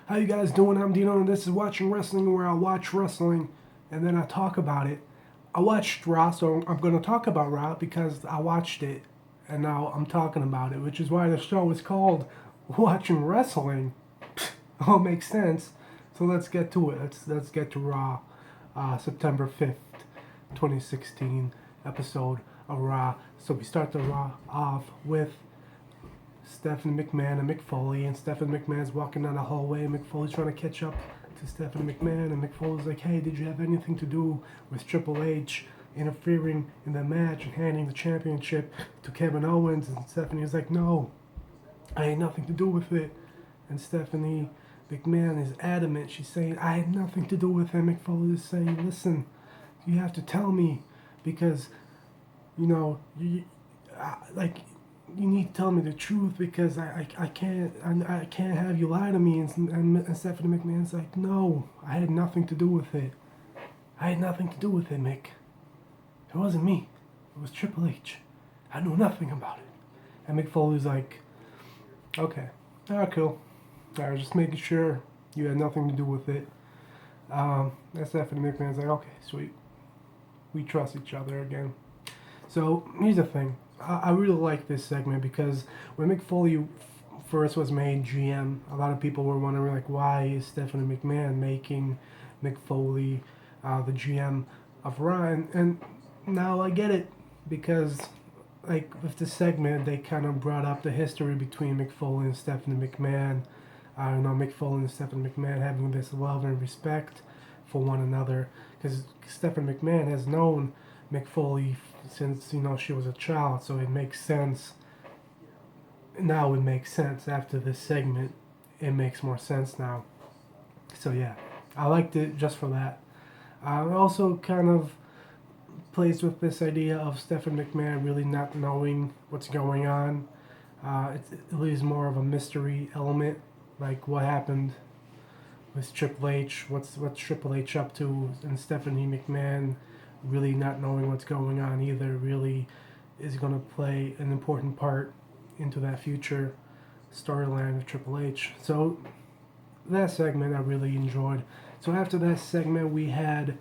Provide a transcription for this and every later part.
How you guys doing? I'm Dino, and this is Watching Wrestling, where I watch wrestling and then I talk about it. I watched Raw, so I'm going to talk about Raw because I watched it and now I'm talking about it, which is why the show is called Watching Wrestling. All makes sense. So let's get to it. Let's get to Raw, September 5th, 2016 episode of Raw. So we start the Raw off with Stephanie McMahon and Mick Foley, and Stephanie McMahon's walking down the hallway, and Mick Foley's trying to catch up to Stephanie McMahon, and Mick Foley's like, hey, did you have anything to do with Triple H interfering in the match and handing the championship to Kevin Owens? And Stephanie's like, no, I had nothing to do with it. And Stephanie McMahon is adamant. She's saying, I had nothing to do with it. Mick Foley is saying, listen, you have to tell me because, you know, you need to tell me the truth because I can't have you lie to me. And Stephanie McMahon's like, no, I had nothing to do with it. I had nothing to do with it, Mick. It wasn't me. It was Triple H. I knew nothing about it. And Mick Foley's like, okay, cool. I was just making sure you had nothing to do with it. And Stephanie McMahon's like, okay, sweet. We trust each other again. So here's the thing. I really like this segment because when Mick Foley first was made GM, a lot of people were wondering, like, why is Stephanie McMahon making Mick Foley the GM of Raw? And now I get it because, like, with this segment, they kind of brought up the history between Mick Foley and Stephanie McMahon. Mick Foley and Stephanie McMahon having this love and respect for one another because Stephanie McMahon has known Mick Foley since, she was a child, so it makes sense. Now it makes sense after this segment. It makes more sense now. So yeah, I liked it just for that. It also kind of plays with this idea of Stephanie McMahon really not knowing what's going on. It leaves more of a mystery element, like what happened with Triple H, what's Triple H up to, and Stephanie McMahon really not knowing what's going on either really is going to play an important part into that future storyline of Triple H. So that segment I really enjoyed. So after that segment we had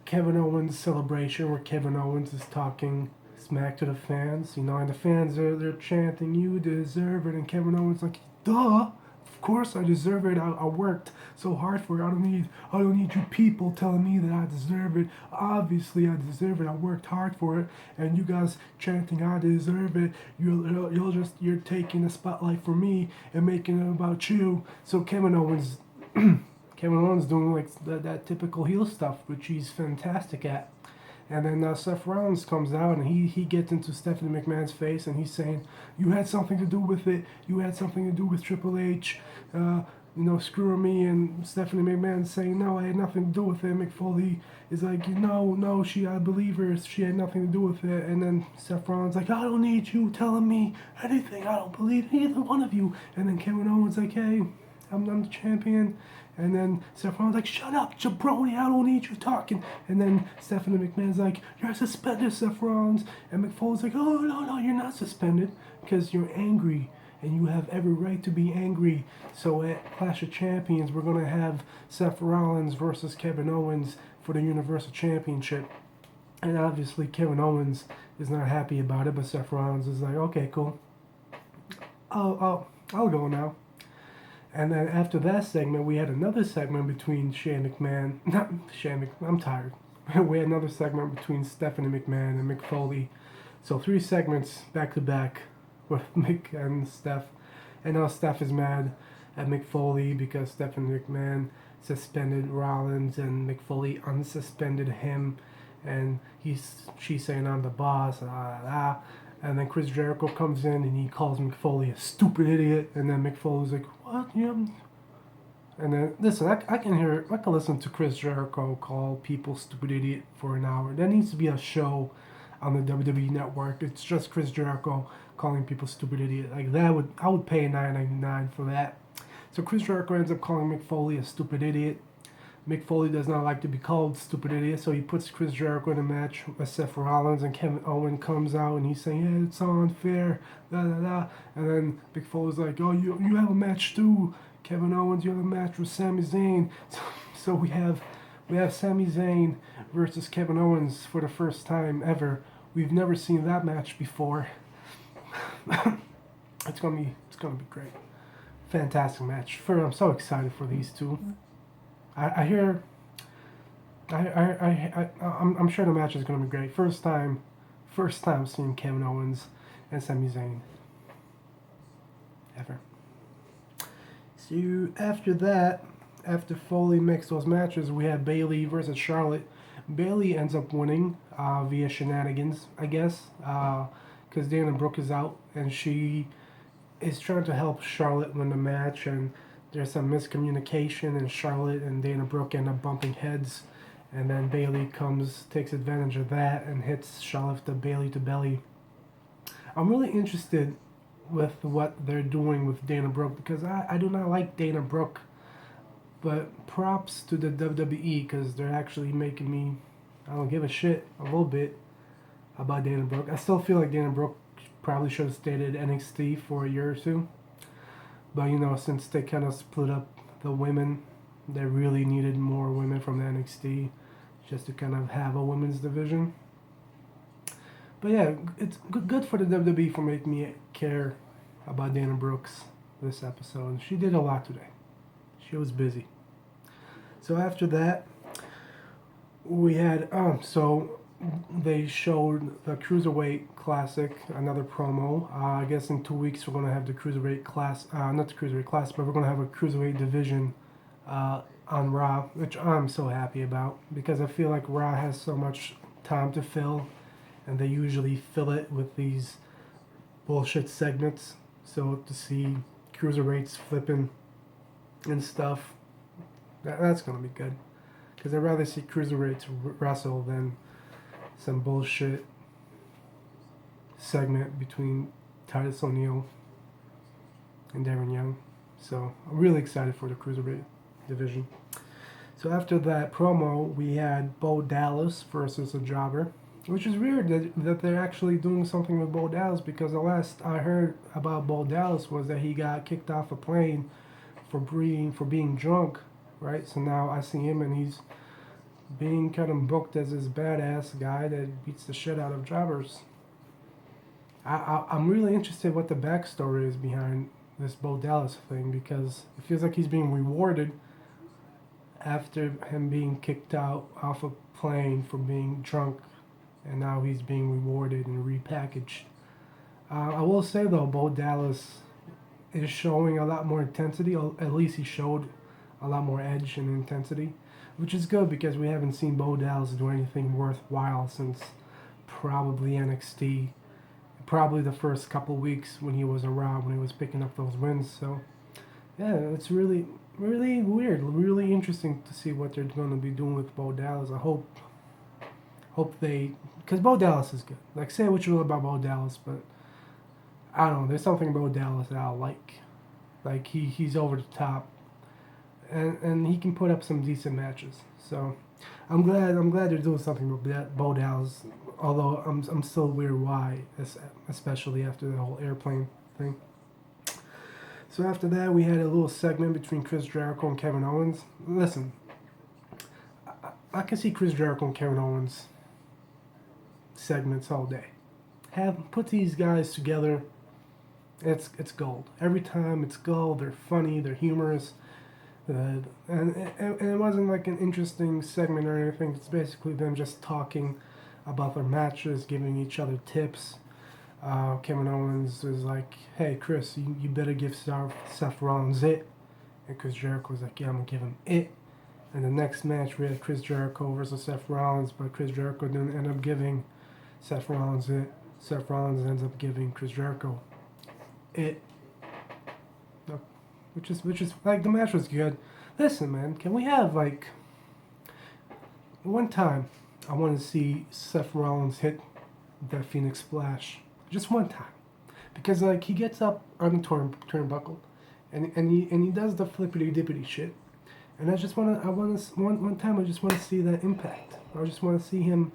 Kevin Owens' celebration where Kevin Owens is talking smack to the fans, and the fans they're chanting, you deserve it, and Kevin Owens like, duh, of course I deserve it. I worked so hard for it. I don't need you people telling me that I deserve it. Obviously I deserve it. I worked hard for it. And you guys chanting I deserve it, you're taking the spotlight from me and making it about you. So Kevin Owens doing like that typical heel stuff, which he's fantastic at. And then Seth Rollins comes out and he gets into Stephanie McMahon's face and he's saying, you had something to do with it. You had something to do with Triple H, screwing me. And Stephanie McMahon's saying, no, I had nothing to do with it. Mick Foley is like, no, I believe her. She had nothing to do with it. And then Seth Rollins like, I don't need you telling me anything. I don't believe either one of you. And then Kevin Owens like, hey, I'm the champion. And then Seth Rollins like, shut up, jabroni, I don't need you talking. And then Stephanie McMahon's like, you're suspended, Seth Rollins. And Mick Foley's like, oh, no, you're not suspended because you're angry. And you have every right to be angry. So at Clash of Champions, we're going to have Seth Rollins versus Kevin Owens for the Universal Championship. And obviously Kevin Owens is not happy about it, but Seth Rollins is like, okay, cool. I'll go now. And then after that segment, we had another segment between I'm tired. We had another segment between Stephanie McMahon and Mick Foley. So 3 segments back to back with Mick and Steph. And now Steph is mad at Mick Foley because Stephanie McMahon suspended Rollins and Mick Foley unsuspended him. And she's saying I'm the boss, And then Chris Jericho comes in and he calls Mick Foley a stupid idiot. And then Mick Foley's like, what? Yeah. And then, listen, I can listen to Chris Jericho call people stupid idiot for an hour. There needs to be a show on the WWE Network. It's just Chris Jericho calling people stupid idiot. Like I would pay $9.99 for that. So Chris Jericho ends up calling Mick Foley a stupid idiot. Mick Foley does not like to be called stupid idiot, so he puts Chris Jericho in a match with Seth Rollins, and Kevin Owens comes out and he's saying, "Yeah, it's unfair, da da da." And then Mick Foley's like, "Oh, you have a match too, Kevin Owens. You have a match with Sami Zayn." So we have Sami Zayn versus Kevin Owens for the first time ever. We've never seen that match before. It's gonna be great. Fantastic match. I'm so excited for these two. I'm sure the match is gonna be great. First time seeing Kevin Owens and Sami Zayn ever. So after that, after Foley mixed those matches, we had Bayley versus Charlotte. Bayley ends up winning via shenanigans, I guess, because Dana Brooke is out and she is trying to help Charlotte win the match, and there's some miscommunication, and Charlotte and Dana Brooke end up bumping heads, and then Bayley takes advantage of that, and hits Charlotte the Bayley to belly. I'm really interested with what they're doing with Dana Brooke because I do not like Dana Brooke, but props to the WWE because they're actually making me, I don't give a shit a little bit about Dana Brooke. I still feel like Dana Brooke probably should have stayed at NXT for a year or two. But, since they kind of split up the women, they really needed more women from the NXT just to kind of have a women's division. But yeah, it's good for the WWE for making me care about Dana Brooks this episode. She did a lot today. She was busy. So after that, we had, they showed the Cruiserweight Classic, another promo. I guess in 2 weeks we're going to have the Cruiserweight Class, not the Cruiserweight Class, but we're going to have a Cruiserweight division on Raw, which I'm so happy about because I feel like Raw has so much time to fill, and they usually fill it with these bullshit segments. So to see Cruiserweights flipping and stuff, that's going to be good. Because I'd rather see Cruiserweights wrestle than some bullshit segment between Titus O'Neil and Darren Young. So I'm really excited for the Cruiserweight division. So after that promo, we had Bo Dallas versus a jobber, which is weird that they're actually doing something with Bo Dallas because the last I heard about Bo Dallas was that he got kicked off a plane for being drunk, right? So now I see him and he's being kind of booked as this badass guy that beats the shit out of jobbers. I'm really interested what the backstory is behind this Bo Dallas thing because it feels like he's being rewarded after him being kicked out off a plane for being drunk, and now he's being rewarded and repackaged. I will say though, Bo Dallas is showing a lot more intensity, or at least he showed a lot more edge and intensity, which is good because we haven't seen Bo Dallas do anything worthwhile since probably NXT, probably the first couple weeks when he was around, when he was picking up those wins. So yeah, it's really weird, really interesting to see what they're going to be doing with Bo Dallas. I hope they, because Bo Dallas is good. Like, say what you will about Bo Dallas, but I don't know, there's something about Dallas that I like. Like, he's over the top, and he can put up some decent matches. So I'm glad they're doing something with Bo Dallas. Although I'm still weird why, especially after the whole airplane thing. So after that, we had a little segment between Chris Jericho and Kevin Owens. Listen, I can see Chris Jericho and Kevin Owens segments all day. Put these guys together. It's gold. Every time it's gold. They're funny. They're humorous. And it wasn't like an interesting segment or anything. It's basically them just talking about their matches, giving each other tips. Kevin Owens is like, "Hey Chris, you better give Seth Rollins it." And Chris Jericho was like, "Yeah, I'm going to give him it." And the next match we had Chris Jericho versus Seth Rollins, but Chris Jericho didn't end up giving Seth Rollins it. Seth Rollins ends up giving Chris Jericho it. Which is like, the match was good. Listen, man, can we have like one time I want to see Seth Rollins hit that Phoenix Splash. Just one time. Because like he gets up on the turnbuckle and he does the flippity dippity shit. And one time I just want to see that impact. I just want to see him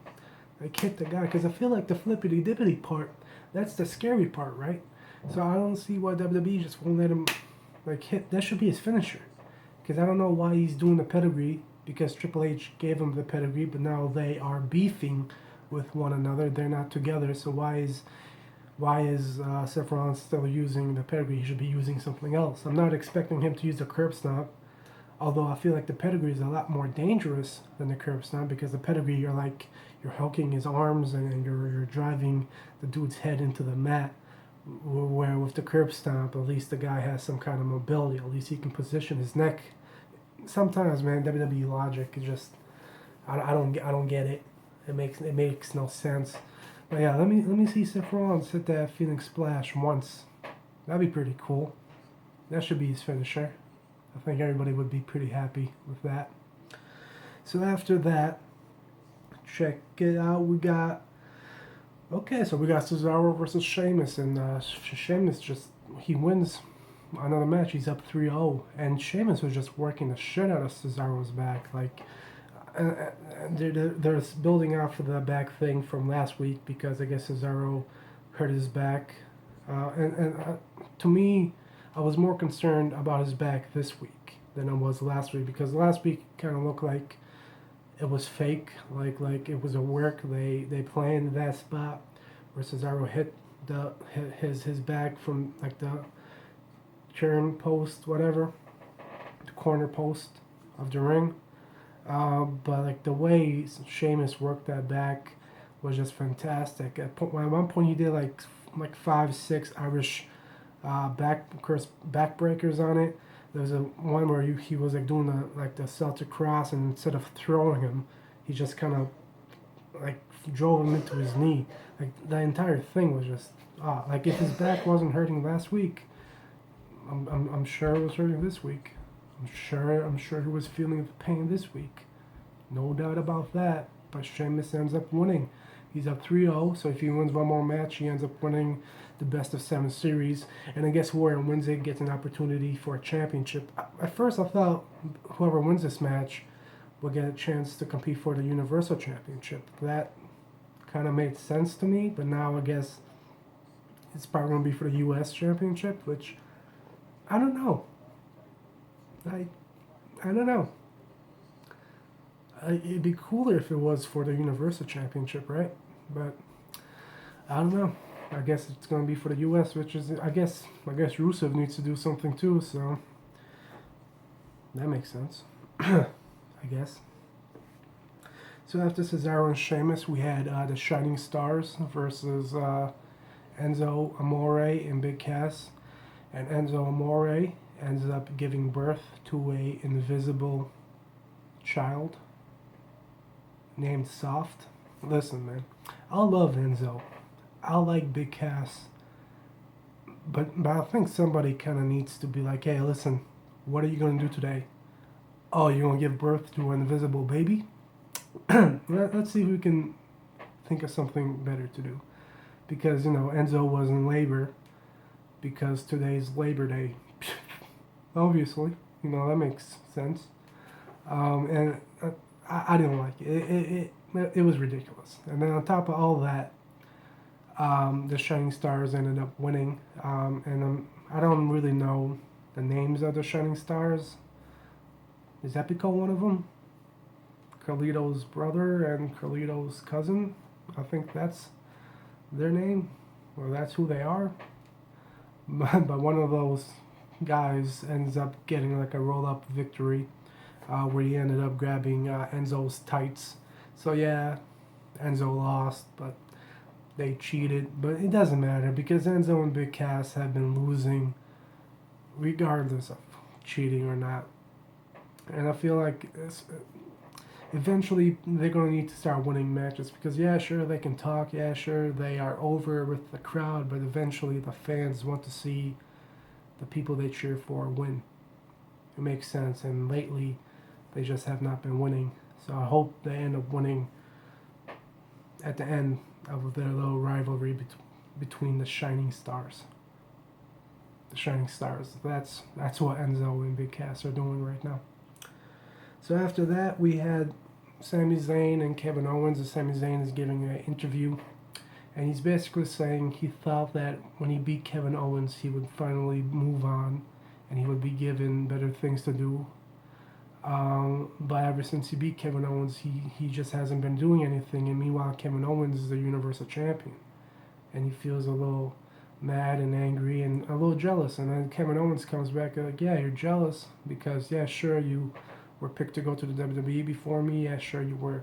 like hit the guy, because I feel like the flippity dippity part, that's the scary part, right? So I don't see why WWE just won't let him like hit. That should be his finisher, because I don't know why he's doing the pedigree, because Triple H gave him the pedigree, but now they are beefing with one another. They're not together. So why is Seth Rollins still using the pedigree? He should be using something else. I'm not expecting him to use the curb stomp, although I feel like the pedigree is a lot more dangerous than the curb stomp, because the pedigree you're hooking his arms and you're driving the dude's head into the mat. Where with the curb stomp, at least the guy has some kind of mobility. At least he can position his neck. Sometimes, man, WWE logic is just I don't get it. It makes no sense. But yeah, let me see Seth Rollins hit that Phoenix Splash once. That'd be pretty cool. That should be his finisher. I think everybody would be pretty happy with that. So after that, check it out. We got Cesaro versus Sheamus, and Sheamus he wins another match. He's up 3-0, and Sheamus was just working the shit out of Cesaro's back. Like, they're building off of the back thing from last week, because I guess Cesaro hurt his back, and to me, I was more concerned about his back this week than I was last week, because last week kind of looked like it was fake, like it was a work. They planned that spot where Cesaro hit his back from like the turn post, whatever, the corner post of the ring. But like the way Sheamus worked that back was just fantastic. At one point he did like 5-6 Irish backbreakers on it. There was a one where he was like doing the Celtic cross, and instead of throwing him, he just kind of like drove him into his knee. Like the entire thing was just like if his back wasn't hurting last week, I'm sure it was hurting this week. I'm sure he was feeling the pain this week. No doubt about that. But Sheamus ends up winning. He's up 3-0, so if he wins one more match, he ends up winning the best of 7 series. And I guess Warrior Wednesday gets an opportunity for a championship. At first, I thought whoever wins this match will get a chance to compete for the Universal Championship. That kind of made sense to me, but now I guess it's probably going to be for the U.S. Championship, which I don't know. I don't know. It'd be cooler if it was for the Universal Championship, right? But I don't know. I guess it's gonna be for the U.S., which is I guess Rusev needs to do something too. So that makes sense. I guess. So after Cesaro and Sheamus, we had the Shining Stars versus Enzo Amore and Big Cass, and Enzo Amore ends up giving birth to a invisible child named Soft. Listen, man, I love Enzo. I like Big Cass. But I think somebody kind of needs to be like, hey, listen, what are you going to do today? Oh, you're going to give birth to an invisible baby? Let's see if we can think of something better to do. Because, Enzo was in labor because today's Labor Day. Obviously, that makes sense. And I didn't like it. It was ridiculous. And then on top of all that, the Shining Stars ended up winning. And I don't really know the names of the Shining Stars. Is Epico one of them? Carlito's brother and Carlito's cousin. I think that's their name, or that's who they are. But one of those guys ends up getting like a roll-up victory, where he ended up grabbing Enzo's tights. So yeah, Enzo lost, but they cheated. But it doesn't matter, because Enzo and Big Cass have been losing regardless of cheating or not. And I feel like eventually they're going to need to start winning matches, because yeah, sure, they can talk, yeah, sure, they are over with the crowd, but eventually the fans want to see the people they cheer for win. It makes sense, and lately they just have not been winning. So I hope they end up winning at the end of their little rivalry between the Shining Stars. The Shining Stars. That's what Enzo and Big Cass are doing right now. So after that, we had Sami Zayn and Kevin Owens. And Sami Zayn is giving an interview, and he's basically saying he thought that when he beat Kevin Owens, he would finally move on, and he would be given better things to do. But ever since he beat Kevin Owens, he just hasn't been doing anything. And meanwhile, Kevin Owens is the Universal Champion, and he feels a little mad and angry and a little jealous. And then Kevin Owens comes back like, yeah, you're jealous because, yeah, sure, you were picked to go to the WWE before me. Yeah, sure, you were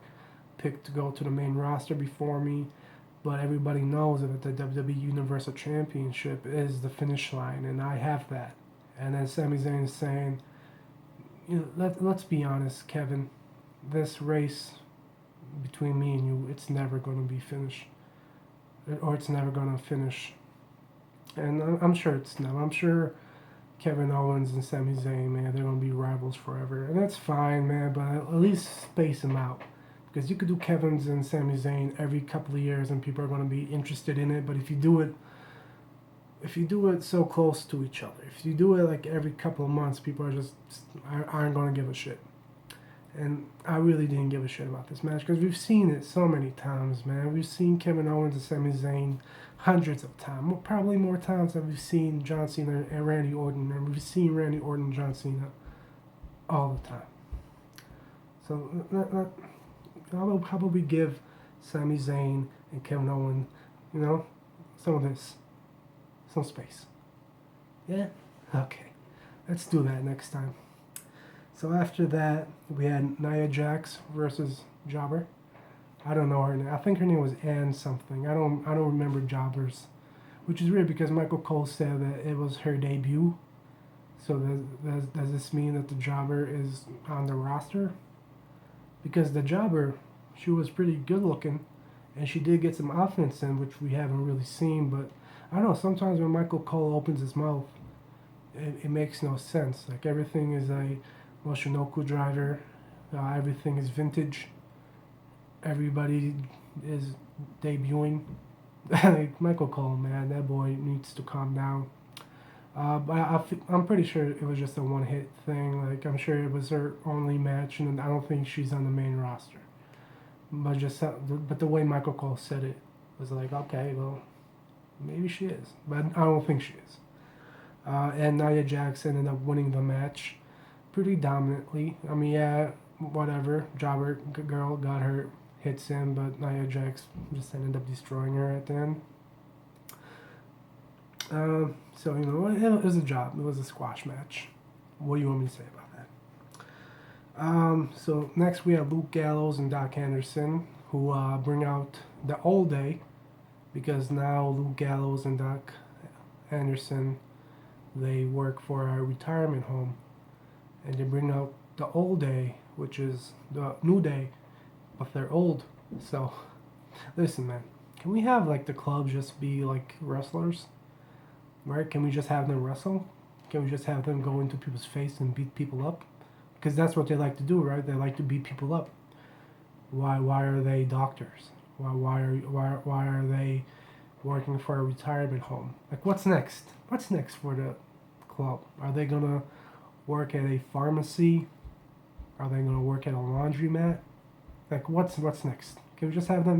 picked to go to the main roster before me. But everybody knows that the WWE Universal Championship is the finish line, and I have that. And then Sami Zayn is saying, let's be honest, Kevin, this race between me and you, it's never going to be finished. Or it's never going to finish. And I'm sure it's not. I'm sure Kevin Owens and Sami Zayn, man, they're going to be rivals forever. And that's fine, man, but at least space them out. Because you could do Kevin's and Sami Zayn every couple of years and people are going to be interested in it. But if you do it so close to each other, if you do it like every couple of months, people aren't going to give a shit. And I really didn't give a shit about this match because we've seen it so many times, man. We've seen Kevin Owens and Sami Zayn hundreds of times, probably more times than we've seen John Cena and Randy Orton. And we've seen Randy Orton and John Cena all the time. So how about we give Sami Zayn and Kevin Owens, some of this, some space. Yeah? Okay. Let's do that next time. So after that, we had Nia Jax versus Jobber. I don't know her name. I think her name was Ann something. I don't remember Jobber's, which is weird because Michael Cole said that it was her debut. So does this mean that the Jobber is on the roster? Because the Jobber, she was pretty good looking, and she did get some offense in, which we haven't really seen. But I don't know. Sometimes when Michael Cole opens his mouth, it makes no sense. Like everything is a Moshinoku driver. Everything is vintage. Everybody is debuting. Like Michael Cole, man, that boy needs to calm down. But I'm pretty sure it was just a one-hit thing. Like I'm sure it was her only match, and I don't think she's on the main roster. But the way Michael Cole said it was like, okay, well, maybe she is, but I don't think she is. And Nia Jax ended up winning the match pretty dominantly. I mean, yeah, whatever. Jobber girl got hurt, hits him, but Nia Jax just ended up destroying her at the end. So, it was a job. It was a squash match. What do you want me to say about that? So next we have Luke Gallows and Doc Anderson, who bring out the old day, because now Luke Gallows and Doc Anderson, they work for a retirement home, and they bring out the old day, which is the new day, but they're old. So, listen, man, can we have like the club just be like wrestlers? Right? Can we just have them wrestle? Can we just have them go into people's face and beat people up? Because that's what they like to do, right? They like to beat people up. Why are they doctors? Why are they working for a retirement home? Like, what's next? What's next for the club? Are they gonna work at a pharmacy? Are they gonna work at a laundromat? Like, what's next? Can we just have them?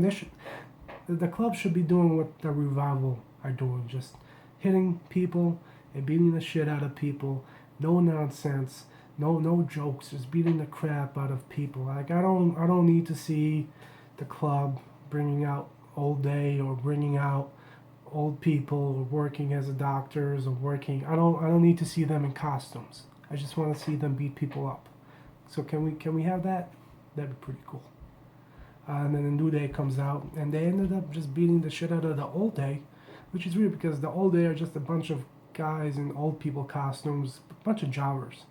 The club should be doing what the Revival are doing, just hitting people and beating the shit out of people. No nonsense, no jokes, just beating the crap out of people. Like, I don't need to see the club bringing out old day or bringing out old people working as doctors or working. I don't need to see them in costumes. I just want to see them beat people up. So can we have that? That'd be pretty cool. And then the New Day comes out, and they ended up just beating the shit out of the Old Day, which is weird because the Old Day are just a bunch of guys in old people costumes, a bunch of jobbers.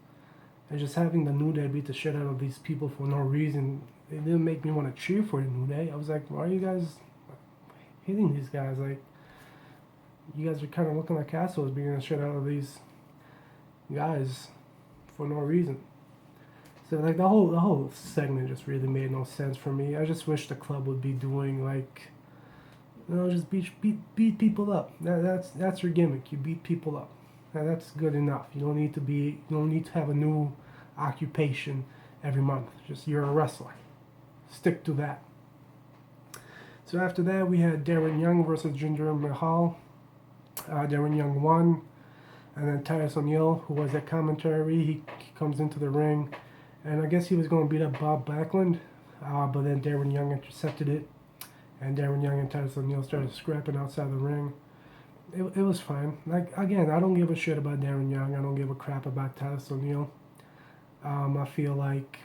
And just having the New Day beat the shit out of these people for no reason, it didn't make me want to cheer for the New Day. I was like, why are you guys hitting these guys? Like, you guys are kind of looking like assholes beating the shit out of these guys for no reason. So like the whole segment just really made no sense for me. I just wish the club would be doing like, just beat people up. That's your gimmick. You beat people up. That's good enough. You don't need to have a new occupation every month. Just you're a wrestler. Stick to that. So after that, we had Darren Young versus Jinder Mahal. Darren Young won. And then Titus O'Neil, who was at commentary, he comes into the ring. And I guess he was going to beat up Bob Backlund. But then Darren Young intercepted it. And Darren Young and Titus O'Neil started scrapping outside the ring. It was fine. Like, again, I don't give a shit about Darren Young. I don't give a crap about Titus O'Neil. I feel like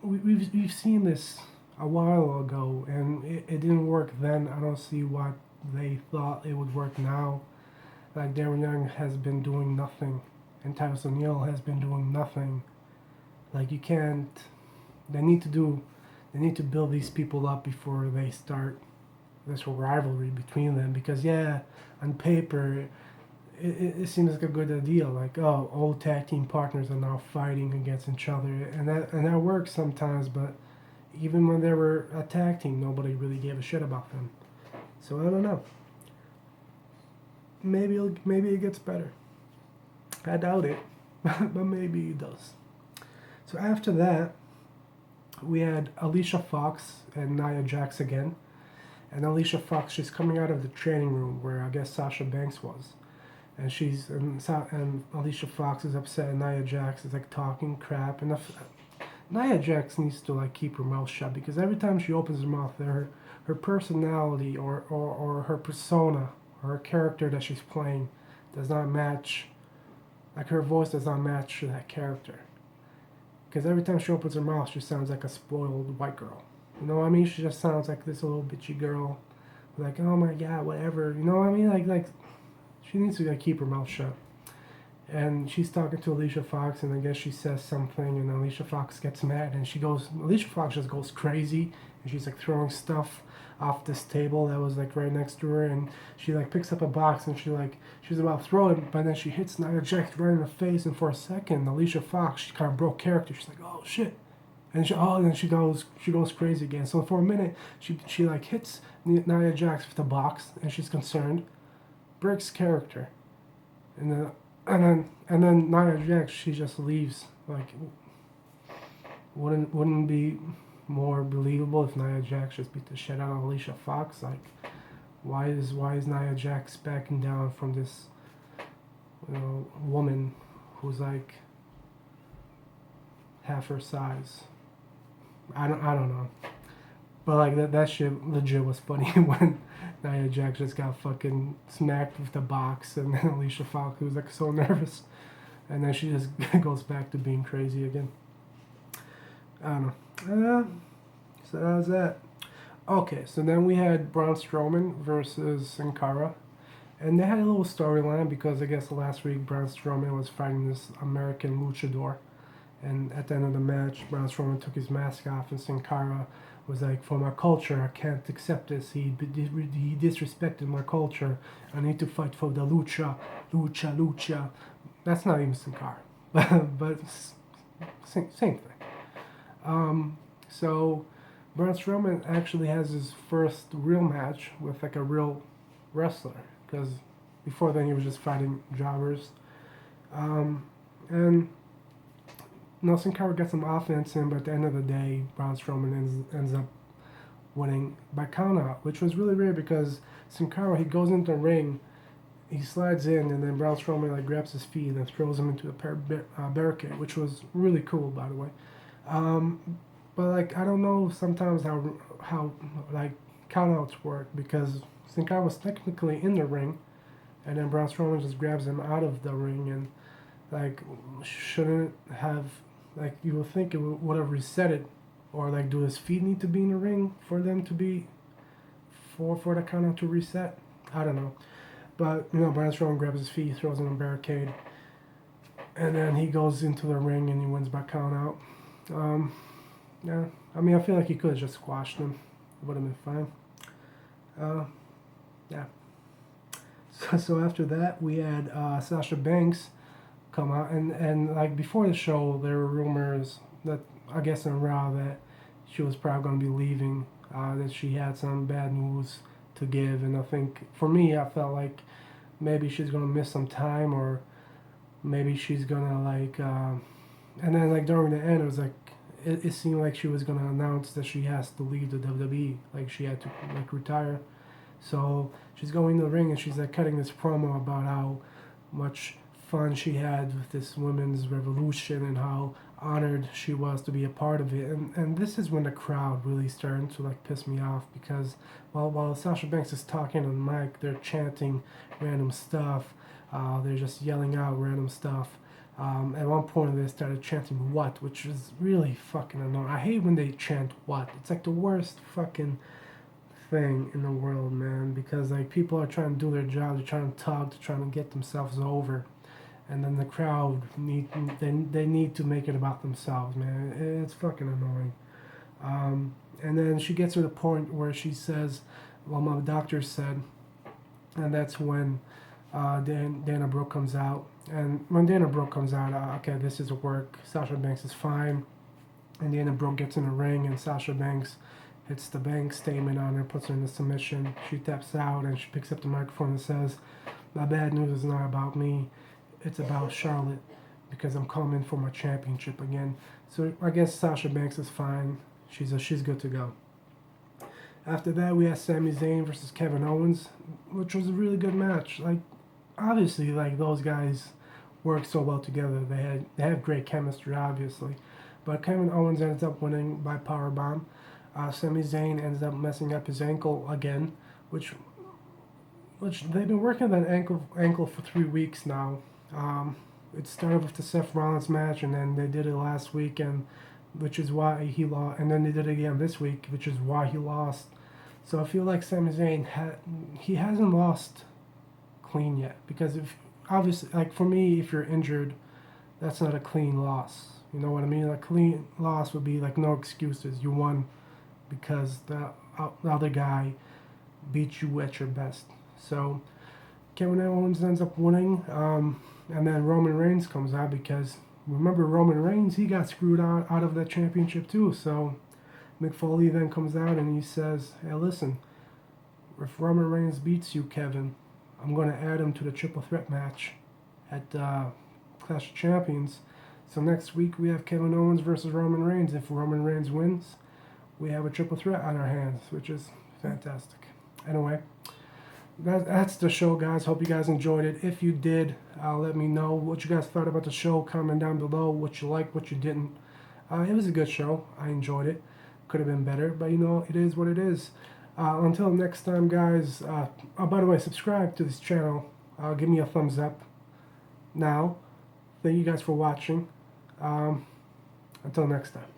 we've seen this a while ago, and it didn't work then. I don't see why they thought it would work now. Like, Darren Young has been doing nothing, and Titus O'Neil has been doing nothing. Like, you can't. They need to build these people up before they start this rivalry between them. Because yeah, on paper, it seems like a good idea. Like, oh, old tag team partners are now fighting against each other, and that works sometimes. But even when they were a tag team, nobody really gave a shit about them. So I don't know. Maybe it gets better. I doubt it, but maybe it does. So after that, we had Alicia Fox and Nia Jax again. And Alicia Fox, she's coming out of the training room where I guess Sasha Banks was. And and Alicia Fox is upset, and Nia Jax is like talking crap. And Nia Jax needs to like keep her mouth shut, because every time she opens her mouth, her personality or her persona or her character that she's playing does not match. Like, her voice does not match that character. Because every time she opens her mouth, she sounds like a spoiled white girl. You know what I mean? She just sounds like this little bitchy girl. Like, oh my god, whatever. You know what I mean? Like she needs to like keep her mouth shut. And she's talking to Alicia Fox, and I guess she says something, and Alicia Fox gets mad, and Alicia Fox just goes crazy, and she's like throwing stuff off this table that was like right next to her, and she like picks up a box, and she's about to throw it, but then she hits Nia Jax right in the face, and for a second, Alicia Fox, she kind of broke character. She's like, oh shit. And then she goes crazy again. So for a minute, she like hits Nia Jax with the box, and she's concerned, breaks character, and then Nia Jax, she just leaves. Like, wouldn't be more believable if Nia Jax just beat the shit out of Alicia Fox? Like, why is Nia Jax backing down from this, woman who's like half her size? I don't know. But like that shit legit was funny when Nia Jax just got fucking smacked with the box, and then Alicia Fox was like so nervous, and then she just goes back to being crazy again. I don't know. So that was that. Okay, so then we had Braun Strowman versus Sin Cara, and they had a little storyline because I guess last week Braun Strowman was fighting this American luchador. And at the end of the match, Braun Strowman took his mask off, and Sin Cara was like, for my culture, I can't accept this. He disrespected my culture. I need to fight for the lucha. That's not even Sin Cara, but same thing. So Braun Strowman actually has his first real match with like a real wrestler, because before then he was just fighting jobbers. And Sin Cara got some offense in, but at the end of the day, Braun Strowman ends up winning by countout, which was really weird because Sin Cara, he goes into the ring, he slides in, and then Braun Strowman like grabs his feet and throws him into a barricade, which was really cool, by the way. But like, I don't know sometimes how like countouts work, because Sin Cara was technically in the ring, and then Braun Strowman just grabs him out of the ring, and like, shouldn't have, like, you would think it would have reset it, or like, do his feet need to be in the ring for them to be for the countout to reset? I don't know. But Braun Strowman grabs his feet, throws him in a barricade, and then he goes into the ring and he wins by countout. Yeah, I mean, I feel like he could have just squashed him. It would have been fine. Yeah. So after that, we had Sasha Banks come out, and like before the show, there were rumors that, I guess in Raw, that she was probably going to be leaving, that she had some bad news to give, and I think, for me, I felt like maybe she's going to miss some time, or maybe she's going to like And then like during the end, it was like it seemed like she was gonna announce that she has to leave the WWE, like she had to like retire. So she's going to the ring and she's like cutting this promo about how much fun she had with this women's revolution and how honored she was to be a part of it. And this is when the crowd really started to like piss me off, because while Sasha Banks is talking on the mic, they're chanting random stuff. They're just yelling out random stuff. At one point they started chanting "what," which is really fucking annoying. I hate when they chant "what." It's like the worst fucking thing in the world, man, because like people are trying to do their job, they're trying to talk, they're trying to get themselves over, and then the crowd they need to make it about themselves, man. It's fucking annoying. And then she gets to the point where she says, well, my doctor said, and that's when Dana Brooke comes out. And when Dana Brooke comes out, okay, this is work. Sasha Banks is fine. And Dana Brooke gets in the ring, and Sasha Banks hits the bank statement on her, puts her in the submission. She taps out, and she picks up the microphone and says, my bad news is not about me. It's about Charlotte, because I'm coming for my championship again. So I guess Sasha Banks is fine. She's good to go. After that, we had Sami Zayn versus Kevin Owens, which was a really good match. Like, obviously, like those guys work so well together. They have great chemistry, obviously. But Kevin Owens ends up winning by powerbomb. Sami Zayn ends up messing up his ankle again, which they've been working on that ankle for 3 weeks now. It started with the Seth Rollins match, and then they did it last week, and which is why he lost, and then they did it again this week, which is why he lost. So I feel like Sami Zayn he hasn't lost clean yet, because if obviously, like for me, if you're injured, that's not a clean loss. You know what I mean? A clean loss would be like no excuses. You won because the other guy beat you at your best. So Kevin Owens ends up winning, and then Roman Reigns comes out, because remember Roman Reigns, he got screwed out of that championship too. So Mick Foley then comes out and he says, hey, listen, if Roman Reigns beats you, Kevin, I'm going to add him to the triple threat match at Clash of Champions. So next week we have Kevin Owens versus Roman Reigns. If Roman Reigns wins, we have a triple threat on our hands, which is fantastic. Anyway, that's the show, guys. Hope you guys enjoyed it. If you did, let me know what you guys thought about the show. Comment down below what you liked, what you didn't. It was a good show. I enjoyed it. Could have been better, but you know, it is what it is. Until next time, guys. By the way, subscribe to this channel. Give me a thumbs up. Now, thank you guys for watching. Until next time.